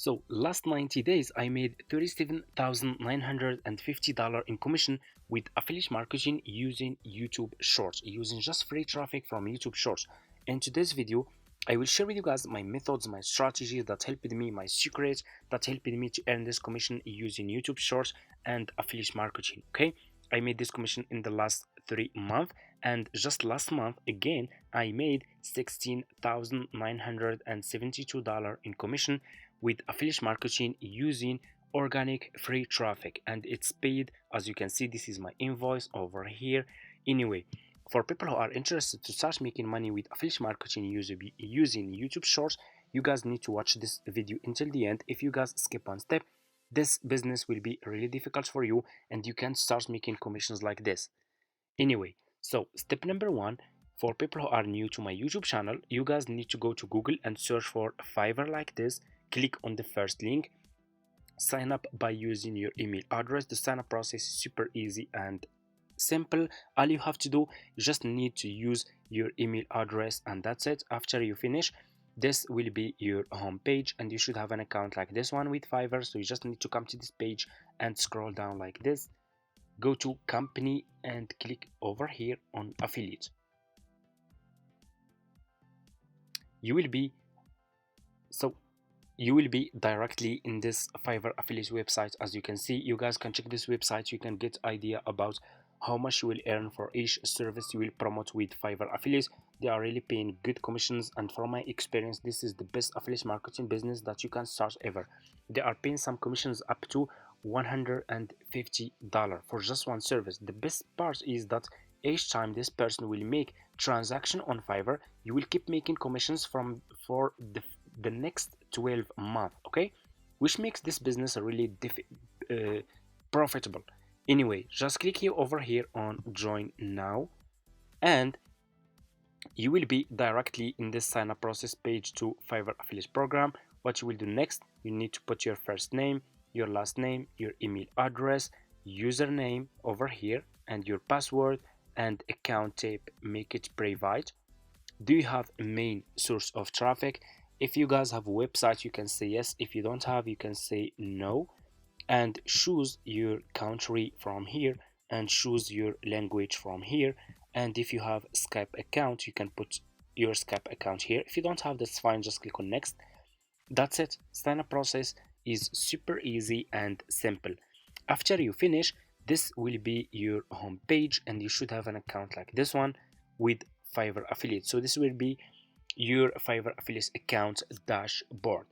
So last 90 days, I made $37,950 in commission with affiliate marketing using YouTube Shorts, using just free traffic from YouTube Shorts. In today's video, I will share with you guys my methods, my strategies that helped me, my secrets that helped me to earn this commission using YouTube Shorts and affiliate marketing. Okay, I made this commission in the last 3 months, and just last month again I made $16,972 in commission with affiliate marketing using organic free traffic, and it's paid. As you can see, this is my invoice over here. Anyway, for people who are interested to start making money with affiliate marketing using YouTube Shorts, you guys need to watch this video until the end. If you guys skip one step, this business will be really difficult for you and you can start making commissions like this. Anyway, so step number one, for people who are new to my YouTube channel, you guys need to go to Google and search for Fiverr like this. Click on the first link, sign up by using your email address. The sign up process is super easy and simple. All you have to do, you just need to use your email address and that's it. After you finish, this will be your home page and you should have an account like this one with Fiverr. So you just need to come to this page and scroll down like this, go to company and click over here on affiliate. You will be directly in this Fiverr affiliate website. As you can see, you guys can check this website. You can get idea about how much you will earn for each service you will promote with Fiverr affiliates. They are really paying good commissions, and from my experience, this is the best affiliate marketing business that you can start ever. They are paying some commissions up to $150 for just one service. The best part is that each time this person will make transaction on Fiverr, you will keep making commissions for the next 12 months, okay, which makes this business really profitable. Anyway, just click here over here on join now and you will be directly in this sign up process page to Fiverr affiliate program. What you will do next, you need to put your first name, your last name, your email address, username over here, and your password and account type. Make it private. Do you have a main source of traffic? If you guys have a website, you can say yes. If you don't have, you can say no, and choose your country from here and choose your language from here. And if you have Skype account, you can put your Skype account here. If you don't have, that's fine, just click on next. That's it. Sign up process is super easy and simple. After you finish, this will be your home page and you should have an account like this one with Fiverr affiliate. So this will be your Fiverr affiliate account dashboard.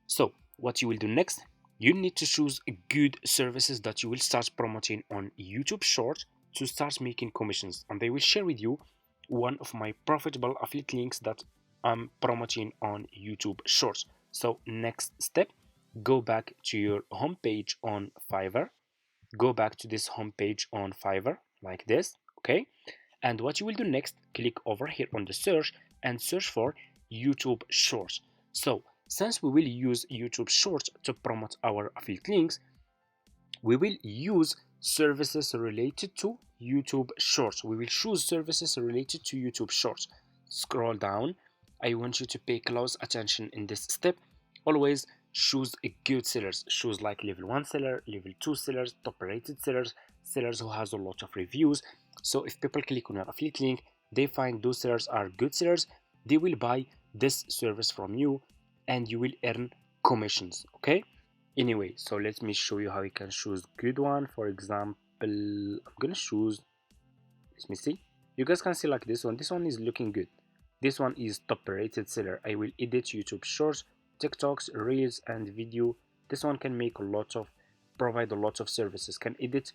So what you will do next, you need to choose good services that you will start promoting on YouTube Shorts to start making commissions, and I will share with you one of my profitable affiliate links that I'm promoting on YouTube Shorts. So next step, go back to your home page on Fiverr. Go back to this home page on Fiverr like this, okay? And what you will do next, click over here on the search and search for YouTube Shorts. So since we will use YouTube Shorts to promote our affiliate links, we will use services related to YouTube Shorts. We will choose services related to YouTube Shorts. Scroll down. I want you to pay close attention in this step. Always choose a good sellers. Choose like level 1 seller, level 2 sellers, top rated sellers, sellers who has a lot of reviews. So if people click on your affiliate link, they find those sellers are good sellers, they will buy this service from you and you will earn commissions, okay? Anyway, so let me show you how you can choose good one. For example, I'm gonna choose, let me see, you guys can see like this one is looking good. This one is top rated seller. I will edit YouTube Shorts, TikToks, Reels and video. This one can make provide a lot of services, can edit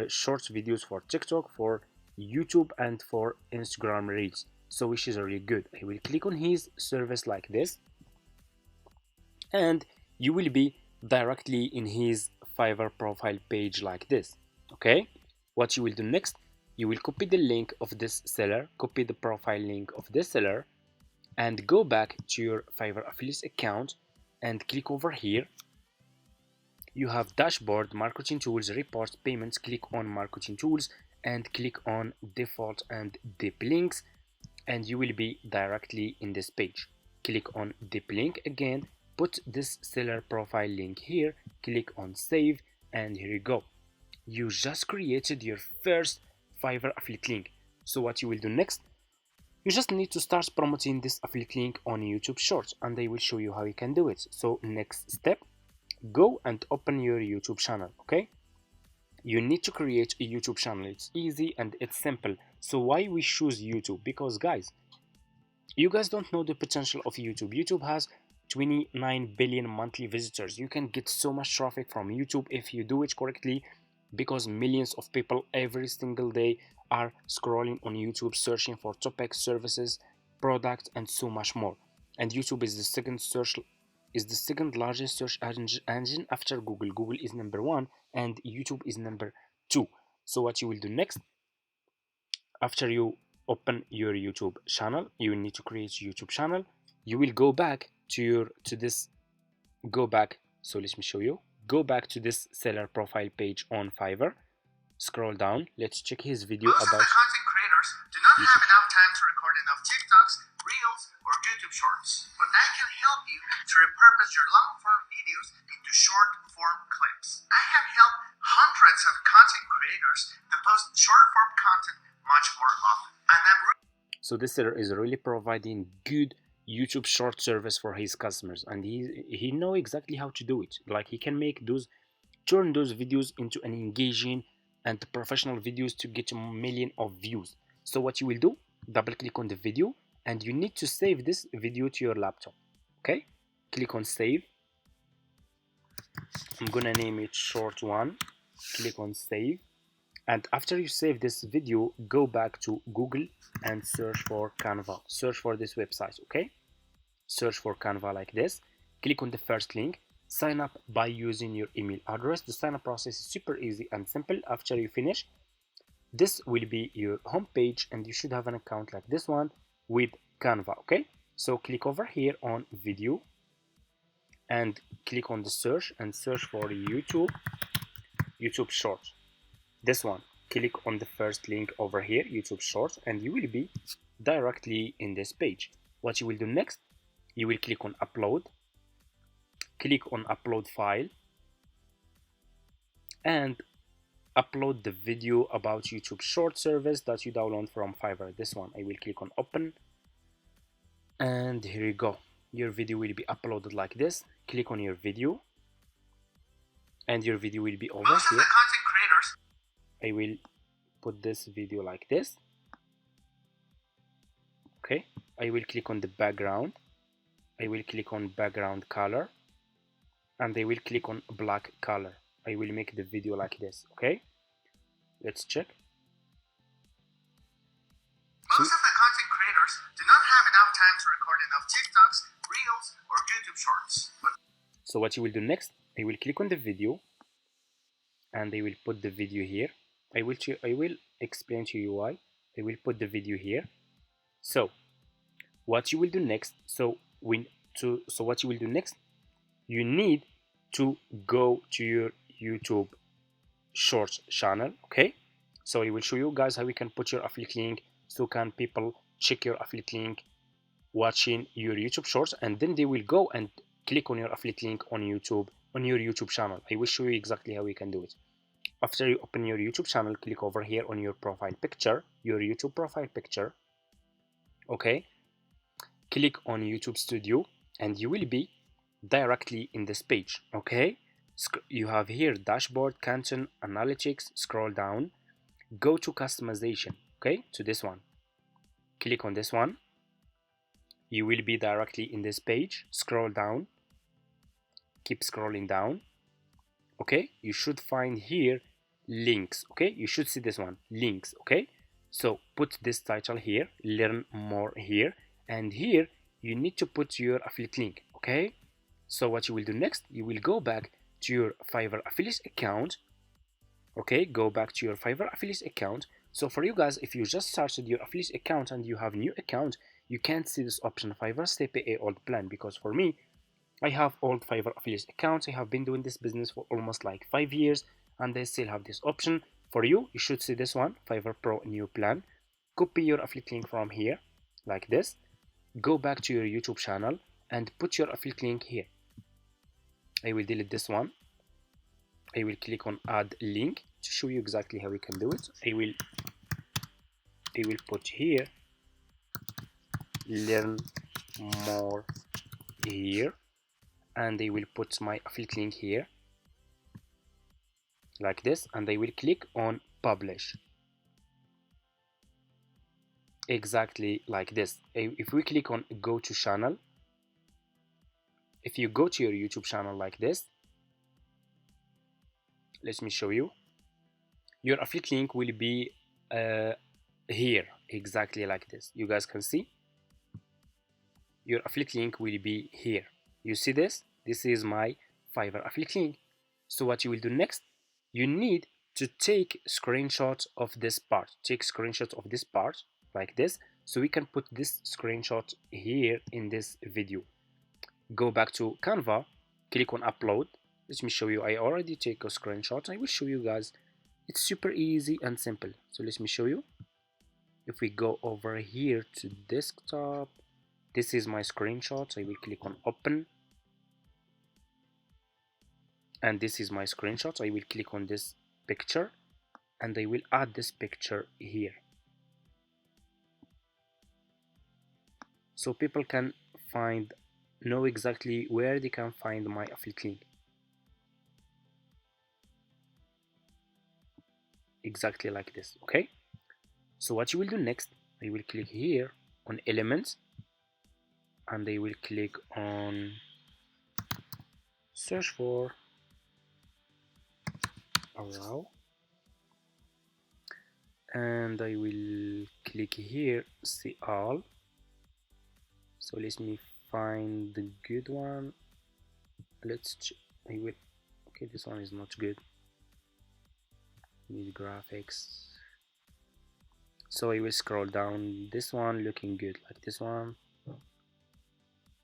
short videos for TikTok, for YouTube and for Instagram Reels, so which is really good. I will click on his service like this and you will be directly in his Fiverr profile page like this, okay? What you will do next, you will copy the link of this seller, copy the profile link of this seller and go back to your Fiverr affiliate account and click over here. You have dashboard, marketing tools, reports, payments. Click on marketing tools and click on default and deep links and you will be directly in this page. Click on deep link again, put this seller profile link here, click on save, and here you go. You just created your first Fiverr affiliate link. So what you will do next, you just need to start promoting this affiliate link on YouTube Shorts, and I will show you how you can do it. So next step, go and open your YouTube channel. Okay, you need to create a YouTube channel. It's easy and it's simple. So why we choose YouTube? Because guys, you guys don't know the potential of YouTube. YouTube has 29 billion monthly visitors. You can get so much traffic from YouTube if you do it correctly, because millions of people every single day are scrolling on YouTube, searching for topics, services, products, and so much more. And YouTube is the second largest search engine after Google. Google is number 1 and YouTube is number 2. So what you will do next, after you open your YouTube channel, you need to create a YouTube channel. You will go back to this. So let me show you. Go back to this seller profile page on Fiverr. Scroll down. Let's check his video Most about of the content creators do not YouTube. have enough time to record enough TikToks, Reels, or YouTube Shorts. But I can help you to repurpose your long-form videos into short-form clips. I have helped hundreds of content creators to post short-form content much more often. And I'm So this seller is really providing good YouTube short service for his customers, and he know exactly how to do it. Like, he can turn those videos into an engaging and professional videos to get a million of views. So what you will do, double click on the video, and you need to save this video to your laptop. Okay, click on save. I'm gonna name it short one. Click on save, and after you save this video, go back to Google and search for Canva. Search for this website. Okay, search for Canva like this. Click on the first link. Sign up by using your email address. The sign up process is super easy and simple. After you finish, this will be your home page, and you should have an account like this one with Canva. Okay, so click over here on video and click on the search and search for YouTube Shorts. This one, click on the first link over here, YouTube Shorts, and you will be directly in this page. What you will do next, you will click on upload. Click on upload file and upload the video about YouTube short service that you download from Fiverr. This one, I will click on open, and here you go. Your video will be uploaded like this. Click on your video and your video will be over most here. of the content creators I will put this video like this. Okay, I will click on the background. I will click on background color, and I will click on black color. I will make the video like this. Okay, let's check. Most of the content creators do not have enough time to record enough TikToks, Reels, or YouTube Shorts. But So what you will do next, I will click on the video and I will put the video here. I will explain to you why. I will put the video here. So what you will do next, what you will do next, you need to go to your YouTube Shorts channel. Okay, so I will show you guys how you can put your affiliate link, so can people check your affiliate link watching your YouTube Shorts, and then they will go and click on your affiliate link on YouTube, on your YouTube channel. I will show you exactly how you can do it. After you open your YouTube channel, click over here on your profile picture, your YouTube profile picture. Okay, click on YouTube Studio and you will be directly in this page. Okay, you have here dashboard, content, analytics. Scroll down, go to customization. Okay, to this one, click on this one. You will be directly in this page. Scroll down, keep scrolling down. Okay, you should find here links. Okay, you should see this one, links. Okay, so put this title here, learn more here, and here you need to put your affiliate link. Okay, so what you will do next, you will go back to your Fiverr affiliate account. Okay, go back to your Fiverr affiliate account. So for you guys, if you just started your affiliate account and you have new account, you can't see this option, Fiverr Stay Pay Old Plan, because for me, I have old Fiverr affiliate accounts. I have been doing this business for almost like 5 years and I still have this option. For you, you should see this one, Fiverr Pro New Plan. Copy your affiliate link from here like this. Go back to your YouTube channel and put your affiliate link here. I will delete this one. I will click on add link to show you exactly how we can do it. I will put here learn more here, and I will put my affiliate link here like this, and I will click on publish exactly like this. If we click on go to channel, if you go to your YouTube channel like this, let me show you, your affiliate link will be here exactly like this. You guys can see your affiliate link will be here. You see this? This is my Fiverr affiliate link. So what you will do next, you need to take screenshots of this part. Take screenshots of this part like this, so we can put this screenshot here in this video. Go back to Canva, click on upload. Let me show you. I already take a screenshot. I will show you guys. It's super easy and simple. So let me show you. If we go over here to desktop, this is my screenshot. I will click on open, and this is my screenshot. I will click on this picture, and I will add this picture here, so people can know exactly where they can find my affiliate link. Exactly like this. Okay, so what you will do next, I will click here on elements, and I will click on search for a row, and I will click here see all. So let me find the good one. I will, okay, this one is not good, need graphics. So I will scroll down, this one looking good, like this one,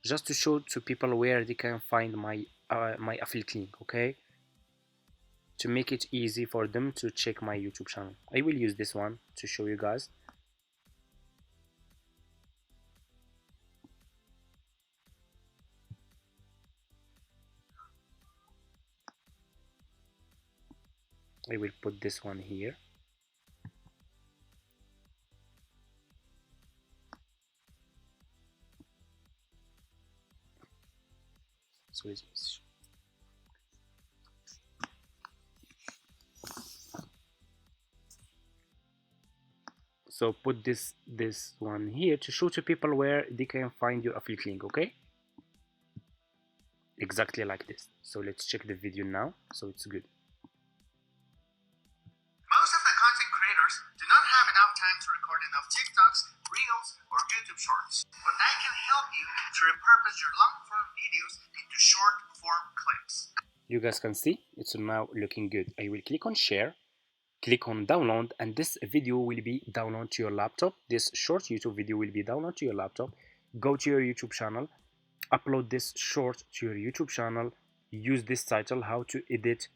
just to show to people where they can find my my affiliate link. Okay, to make it easy for them to check my YouTube channel, I will use this one to show you guys. I will put this one here. So it's, so put this one here to show to people where they can find your affiliate link. Okay, exactly like this. So let's check the video now. So it's good. Most of the content creators do not have enough time to record enough TikToks, Reels, or YouTube Shorts, but I can help you to repurpose your long-form videos into short-form clips. You guys can see it's now looking good. I will click on share, click on download, and this video will be downloaded to your laptop. This short YouTube video will be downloaded to your laptop. Go to your YouTube channel, upload this short to your YouTube channel, use this title, how to edit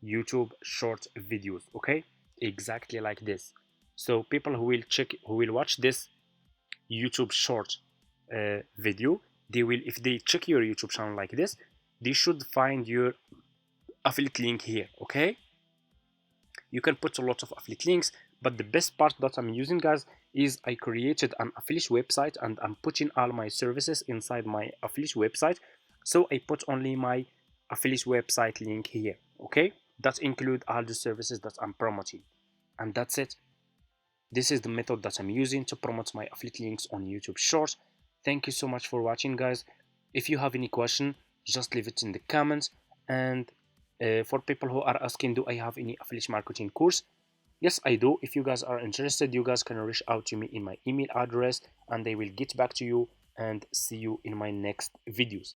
YouTube short videos. Okay, exactly like this. So people who will watch this YouTube short video, they will, if they check your YouTube channel like this, they should find your affiliate link here. Okay, you can put a lot of affiliate links, but the best part that I'm using, guys, is I created an affiliate website, and I'm putting all my services inside my affiliate website. So I put only my affiliate website link here. Okay, that include all the services that I'm promoting, and that's it. This is the method that I'm using to promote my affiliate links on YouTube Shorts. Thank you so much for watching, guys. If you have any question, just leave it in the comments. And for people who are asking, do I have any affiliate marketing course? Yes, I do. If you guys are interested, you guys can reach out to me in my email address, and I will get back to you, and see you in my next videos.